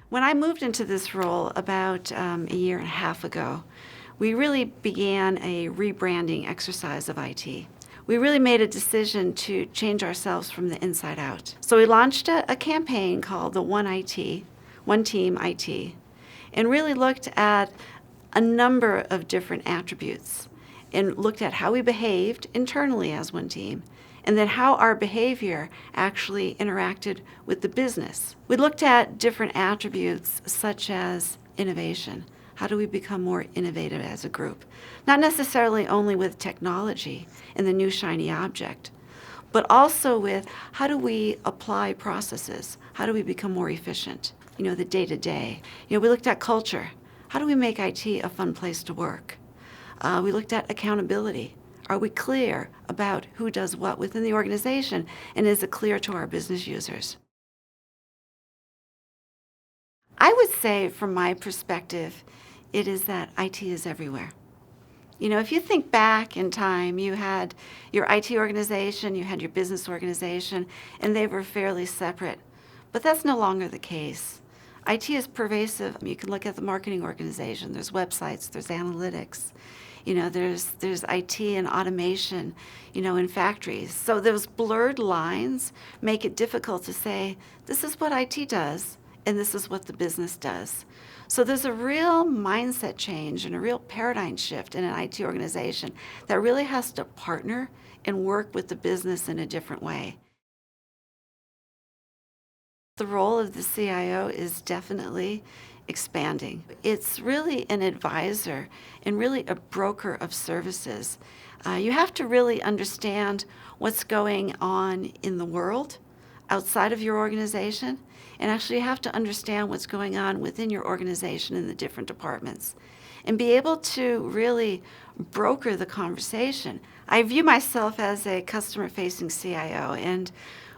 When I moved into this role about a year and a half ago, we really began a rebranding exercise of IT. We really made a decision to change ourselves from the inside out. So we launched a campaign called the One Team IT, and really looked at a number of different attributes and looked at how we behaved internally as one team, and then how our behavior actually interacted with the business. We looked at different attributes such as innovation. How do we become more innovative as a group? Not necessarily only with technology and the new shiny object, but also with how do we apply processes? How do we become more efficient? The day-to-day. We looked at culture. How do we make IT a fun place to work? We looked at accountability. Are we clear about who does what within the organization, and is it clear to our business users? I would say, from my perspective, it is that IT is everywhere. If you think back in time, you had your IT organization, you had your business organization, and they were fairly separate. But that's no longer the case. IT is pervasive. You can look at the marketing organization. There's websites, there's analytics. There's IT and automation, in factories. So those blurred lines make it difficult to say, this is what IT does, and this is what the business does. So there's a real mindset change and a real paradigm shift in an IT organization that really has to partner and work with the business in a different way. The role of the CIO is definitely expanding. It's really an advisor and really a broker of services. You have to really understand what's going on in the world outside of your organization, and actually you have to understand what's going on within your organization in the different departments and be able to really broker the conversation. I view myself as a customer-facing CIO, and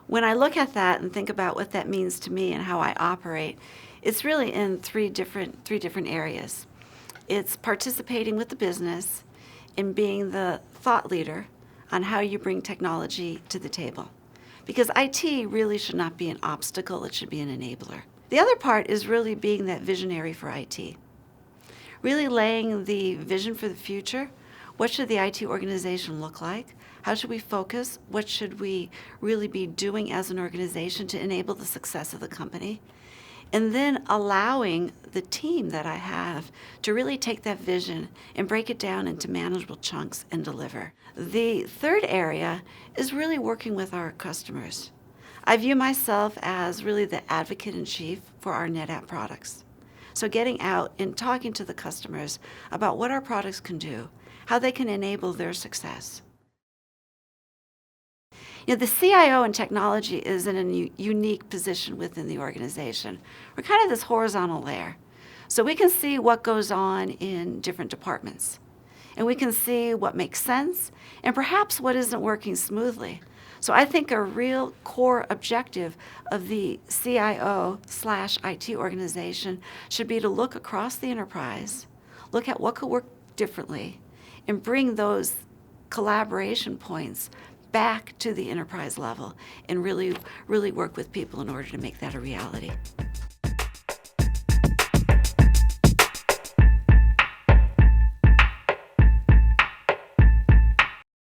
when I look at that and think about what that means to me and how I operate, it's really in three different areas. It's participating with the business and being the thought leader on how you bring technology to the table. Because IT really should not be an obstacle, it should be an enabler. The other part is really being that visionary for IT. Really laying the vision for the future. What should the IT organization look like? How should we focus? What should we really be doing as an organization to enable the success of the company? And then allowing the team that I have to really take that vision and break it down into manageable chunks and deliver. The third area is really working with our customers. I view myself as really the advocate in chief for our NetApp products. So getting out and talking to the customers about what our products can do, how they can enable their success. The CIO in technology is in a unique position within the organization. We're kind of this horizontal layer. So we can see what goes on in different departments. And we can see what makes sense and perhaps what isn't working smoothly. So I think a real core objective of the CIO/IT organization should be to look across the enterprise, look at what could work differently, and bring those collaboration points back to the enterprise level and really work with people in order to make that a reality.